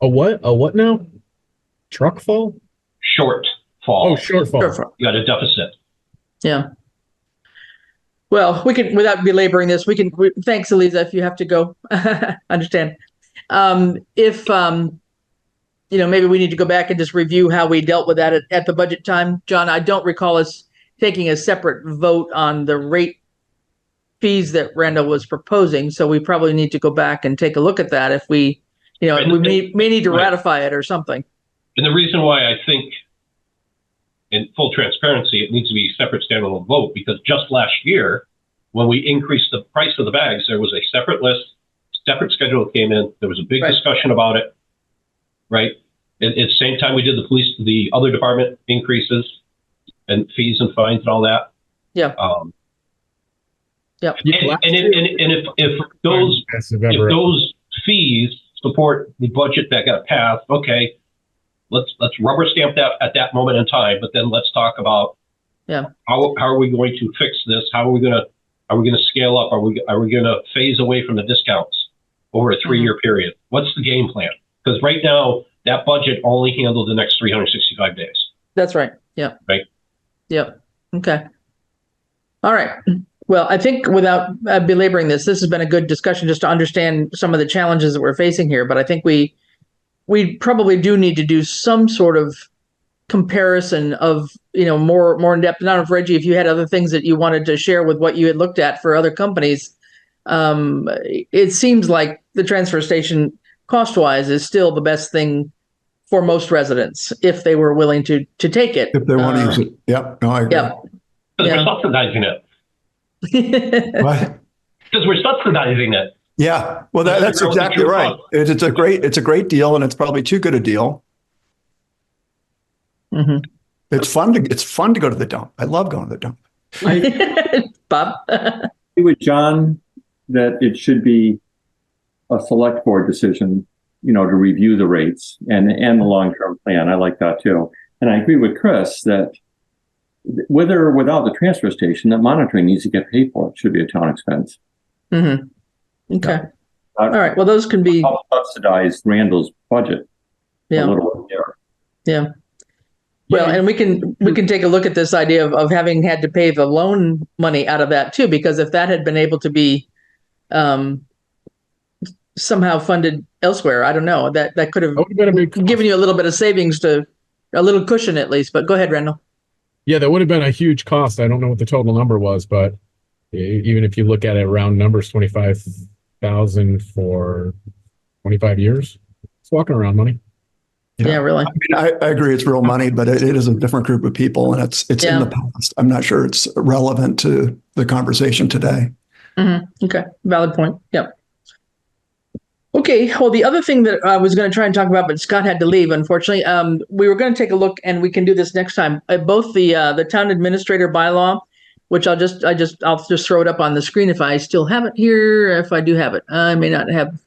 A what? A what now? Truck fall? Shortfall. Oh, shortfall. You got a deficit. Yeah. Well, we can, without belaboring this, thanks, Eliza, if you have to go. Understand. If maybe we need to go back and just review how we dealt with that at the budget time. John, I don't recall us taking a separate vote on the rate fees that Randall was proposing. So we probably need to go back and take a look at that if we, we may need to ratify it or something. And the reason why I think, in full transparency, it needs to be a separate standalone vote, because just last year, when we increased the price of the bags, there was a separate list, separate schedule that came in. There was a big discussion about it, right? At the same time, we did the other department increases and fees and fines and all that. Yeah. And if those fees support the budget that got passed, okay, let's rubber stamp that at that moment in time. But then let's talk about how are we going to fix this? How are we going to scale up? Are we going to phase away from the discounts over a 3-year period? What's the game plan? Because right now that budget only handled the next 365 days. That's right. Yeah. Right. Yep. Okay. All right. Well, I think without belaboring this has been a good discussion just to understand some of the challenges that we're facing here. But I think we probably do need to do some sort of comparison of, more in depth. I don't know if Reggie, if you had other things that you wanted to share with what you had looked at for other companies. It seems like the transfer station cost-wise is still the best thing for most residents if they were willing to take it. If they want to use it. Yep. No, I agree. Yep. Because we're subsidizing it. What? Because we're subsidizing it. Yeah. Well, that's exactly right. It's a great deal, and it's probably too good a deal. Mm-hmm. It's fun to go to the dump. I love going to the dump. Bob? I agree with John that it should be a select board decision, to review the rates and the long-term plan. I like that too. And I agree with Chris that with or without the transfer station, that monitoring needs to get paid for. It should be a town expense. Mm-hmm. Okay. All right. Well, those can be subsidized Randall's budget a little bit there. Yeah. Well, and we can take a look at this idea of having had to pay the loan money out of that too, because if that had been able to be somehow funded elsewhere, I don't know, that could have given you a little bit of savings, to a little cushion at least. But go ahead, Randall. Yeah, that would have been a huge cost. I don't know what the total number was, but even if you look at it round numbers, 25,000 for 25 years, it's walking around money. Yeah, really. I mean, I agree. It's real money, but it is a different group of people, and it's in the past. I'm not sure it's relevant to the conversation today. Mm-hmm. Okay, valid point. Yep. Okay. Well, the other thing that I was going to try and talk about, but Scott had to leave, unfortunately. We were going to take a look, and we can do this next time. Both the town administrator bylaw, which I'll just throw it up on the screen if I still have it here. If I do have it, I may not have.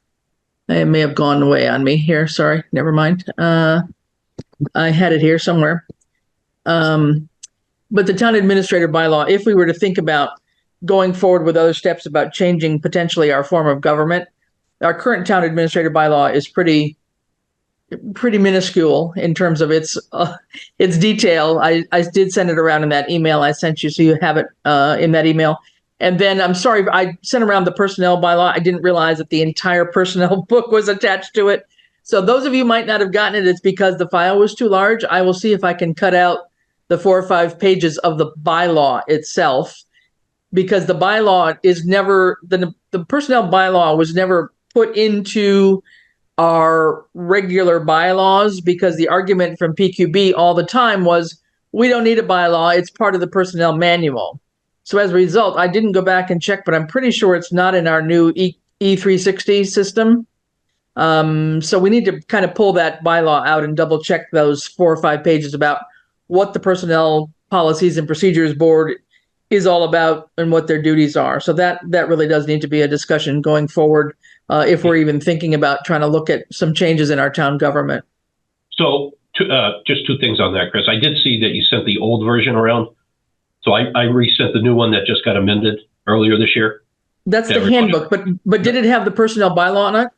It may have gone away on me here. Sorry. Never mind. I had it here somewhere. But the town administrator bylaw, if we were to think about going forward with other steps about changing potentially our form of government, our current town administrator bylaw is pretty minuscule in terms of its detail. I did send it around in that email I sent you, so you have it in that email. And then I'm sorry, I sent around the personnel bylaw. I didn't realize that the entire personnel book was attached to it. So those of you might not have gotten it. It's because the file was too large. I will see if I can cut out the 4 or 5 pages of the bylaw itself, because the bylaw is never, the personnel bylaw was never put into our regular bylaws, because the argument from PQB all the time was, we don't need a bylaw. It's part of the personnel manual. So as a result, I didn't go back and check, but I'm pretty sure it's not in our new E360 system. So we need to kind of pull that bylaw out and double check those 4 or 5 pages about what the Personnel Policies and Procedures Board is all about and what their duties are. So that really does need to be a discussion going forward, if we're even thinking about trying to look at some changes in our town government. So just 2 things on that, Chris. I did see that you sent the old version around. So I resent the new one that just got amended earlier this year. That's the handbook, but did it have the personnel bylaw on it?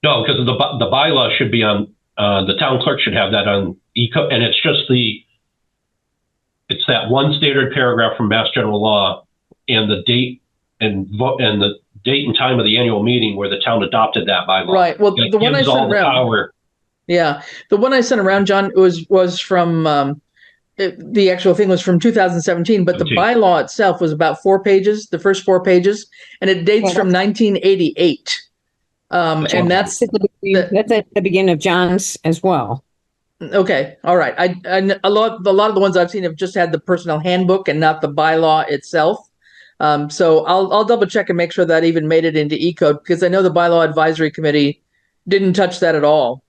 No, because the bylaw should be on, the town clerk should have that on and it's just it's that one standard paragraph from Mass General Law and the date and the date and time of the annual meeting where the town adopted that bylaw. Right. Well, the one I sent around. Yeah, the one I sent around, John, was from the actual thing was from 2017, but the bylaw itself was about 4 pages, the first 4 pages, and it dates from 1988. And that's at the beginning of John's as well. Okay, all right. A lot of the ones I've seen have just had the personnel handbook and not the bylaw itself. So I'll double check and make sure that even made it into E-code, because I know the bylaw advisory committee didn't touch that at all,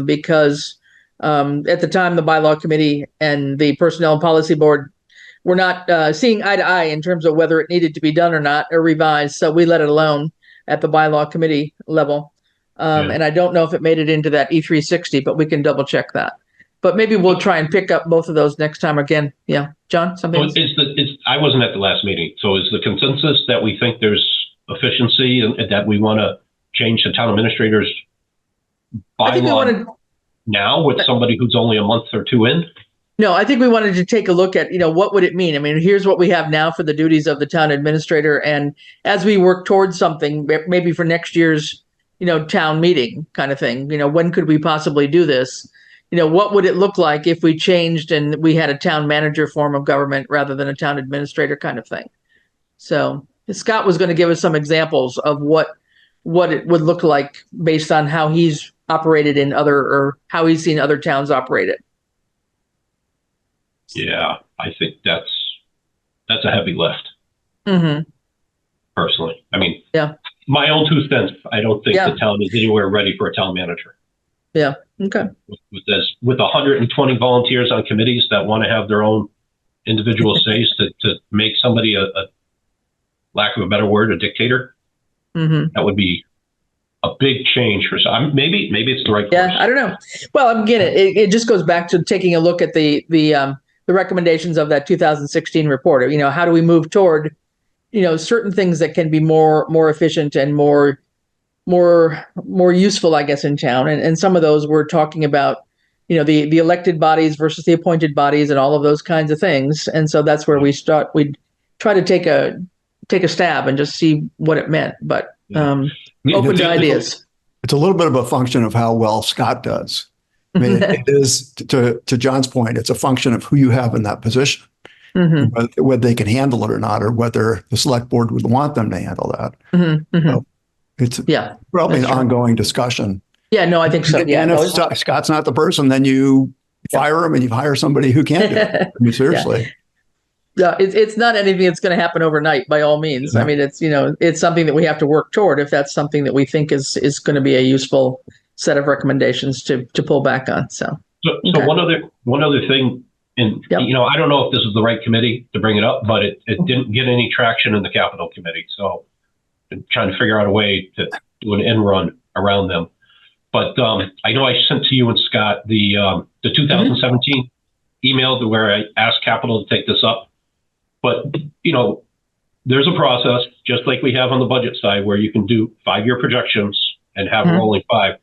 because at the time the bylaw committee and the personnel and policy board were not seeing eye to eye in terms of whether it needed to be done or not or revised. So we let it alone at the bylaw committee level. And I don't know if it made it into that E360, but we can double check that. But maybe we'll try and pick up both of those next time again. Yeah, John, something else? I wasn't at the last meeting. So is the consensus that we think there's efficiency and that we want to change the town administrator's bylaw now with somebody who's only a month or 2 in? No, I think we wanted to take a look at, what would it mean? I mean, here's what we have now for the duties of the town administrator. And as we work towards something, maybe for next year's, town meeting kind of thing, when could we possibly do this? What would it look like if we changed and we had a town manager form of government rather than a town administrator kind of thing? So Scott was going to give us some examples of what it would look like based on how he's operated in or how he's seen other towns operate it. Yeah, I think that's a heavy lift. Mm-hmm. Personally, I mean, yeah, my own 2 cents. I don't think the town is anywhere ready for a town manager. Yeah. Okay. With 120 volunteers on committees that want to have their own individual says to make somebody a lack of a better word, a dictator, that would be a big change for some. Maybe it's the right course. Yeah, I don't know. Well, again, it just goes back to taking a look at the recommendations of that 2016 report. How do we move toward certain things that can be more efficient and more useful, I guess, in town. And some of those we're talking about, the elected bodies versus the appointed bodies and all of those kinds of things. And so that's where we try to take a stab and just see what it meant. But open to ideas. It's a little bit of a function of how well Scott does. I mean, it is, to John's point, it's a function of who you have in that position, whether they can handle it or not, or whether the select board would want them to handle that. So it's probably an ongoing discussion. Yeah, no, I think so. Yeah, and if Scott's not the person, then you fire him and you hire somebody who can do it. I mean, seriously. Yeah, it's not anything that's going to happen overnight by all means. No. I mean, it's something that we have to work toward if that's something that we think is going to be a useful set of recommendations to pull back on. So one other thing, and I don't know if this is the right committee to bring it up, but it didn't get any traction in the capital committee. So I'm trying to figure out a way to do an end run around them. But I know I sent to you and Scott the 2017 email where I asked capital to take this up. But, there's a process, just like we have on the budget side, where you can do 5-year projections and have rolling 5.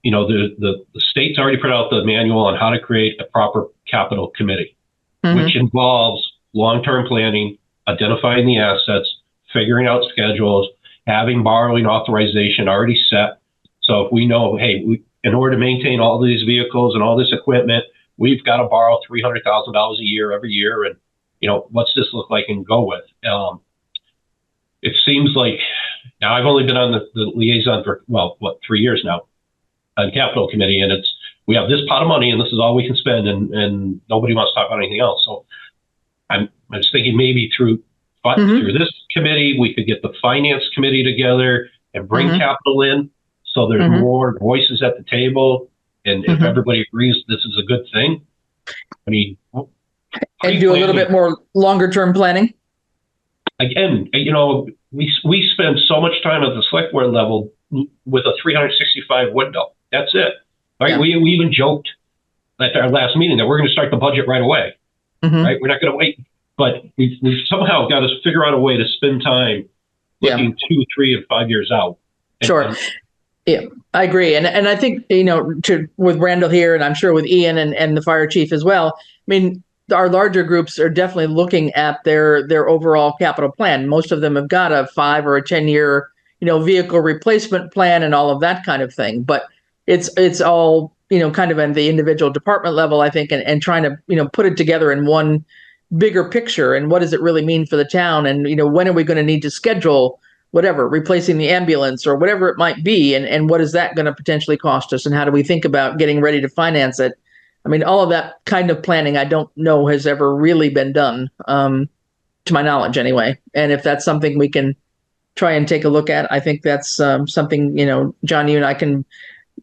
The state's already put out the manual on how to create a proper capital committee, which involves long-term planning, identifying the assets, figuring out schedules, having borrowing authorization already set. So if we know, hey, in order to maintain all these vehicles and all this equipment, we've got to borrow $300,000 a year every year. And what's this look like and go with? It seems like now I've only been on the liaison for, 3 years now on capital committee. And we have this pot of money and this is all we can spend and nobody wants to talk about anything else. So I'm just thinking maybe through this committee, we could get the finance committee together and bring capital in. So there's more voices at the table. And if everybody agrees this is a good thing, I mean, and do a little bit more longer term planning. Again, we spend so much time at the select board level with a 365 window. That's it. Right? Yeah. We even joked at our last meeting that we're going to start the budget right away. Right? We're not going to wait. But we've somehow got to figure out a way to spend time looking 2, 3, and 5 years out. Yeah, I agree. And I think, with Randall here, and I'm sure with Ian and the fire chief as well, I mean, our larger groups are definitely looking at their overall capital plan. Most of them have got a 5 or a 10-year, vehicle replacement plan and all of that kind of thing. But it's all kind of at the individual department level, I think, and trying to, put it together in one bigger picture. And what does it really mean for the town? And, when are we going to need to schedule whatever, replacing the ambulance or whatever it might be? And what is that going to potentially cost us? And how do we think about getting ready to finance it? I mean, all of that kind of planning, I don't know has ever really been done, to my knowledge anyway. And if that's something we can try and take a look at, I think that's something, John, you and I can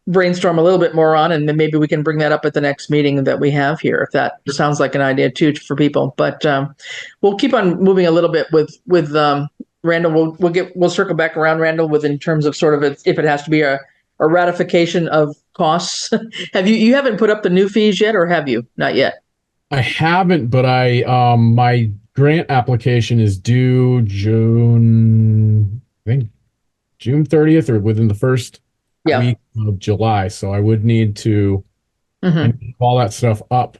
brainstorm a little bit more on, and then maybe we can bring that up at the next meeting that we have here, if that sounds like an idea too for people. But we'll keep on moving a little bit with Randall. We'll circle back around, Randall, with in terms of sort of if it has to be a ratification of costs. You haven't put up the new fees yet, or have you? Not yet. I haven't, but my grant application is due I think June 30th or within the first week of July. So I would need to all that stuff up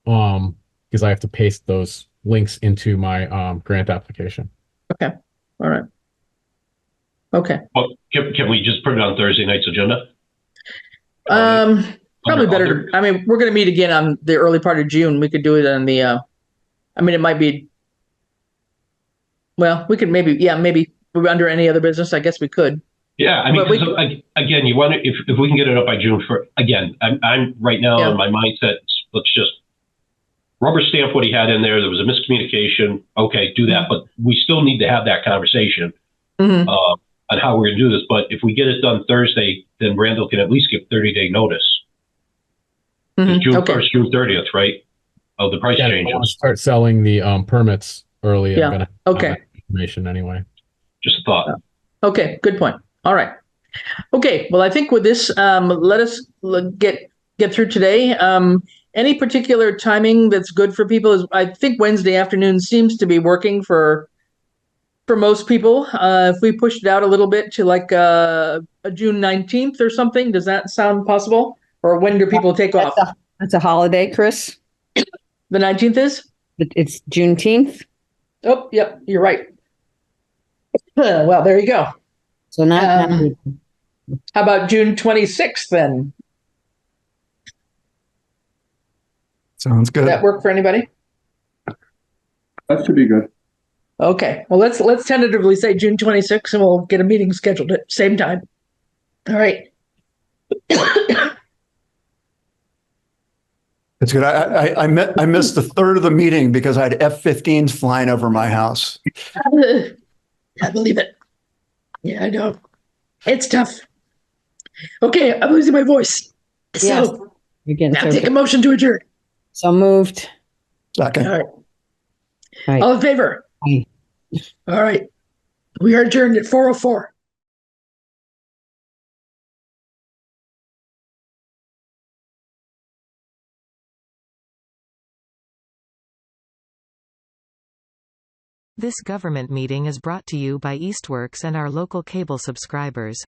because I have to paste those links into my grant application. Okay. All right. Okay. Well, can we just put it on Thursday night's agenda? Probably better. I mean, we're going to meet again on the early part of June. We could do it on the, it might be, well, we could maybe under any other business, I guess we could. Yeah. I mean, again, you want to, if we can get it up by June again, I'm right now in my mindset, let's just rubber stamp what he had in there. There was a miscommunication. Okay, do that. But we still need to have that conversation on how we're going to do this. But if we get it done Thursday, then Randall can at least give 30-day notice. It's June 1st, June 30th, right? Of the price changes. I'll start selling the permits early. Yeah. I'm gonna have that information anyway. Just a thought. Okay, good point. All right. Okay, well, I think with this, let us get through today. Any particular timing that's good for people? I think Wednesday afternoon seems to be working for most people. If we pushed it out a little bit to like a June 19th or something, does that sound possible? Or when do people take off? That's a holiday, Chris. The 19th is? It's Juneteenth. Oh, yep, you're right. Well, there you go. So not how about June 26th then? Sounds good. Does that work for anybody? That should be good. Okay. Well, let's tentatively say June 26th, and we'll get a meeting scheduled at the same time. All right. It's good. I missed the third of the meeting because I had F-15s flying over my house. I believe it. Yeah, I know. It's tough. Okay, I'm losing my voice. Yes. So now take a motion to adjourn. So moved. Second. All right. All in favor? Aye. All right. We are adjourned at 4:04. This government meeting is brought to you by Eastworks and our local cable subscribers.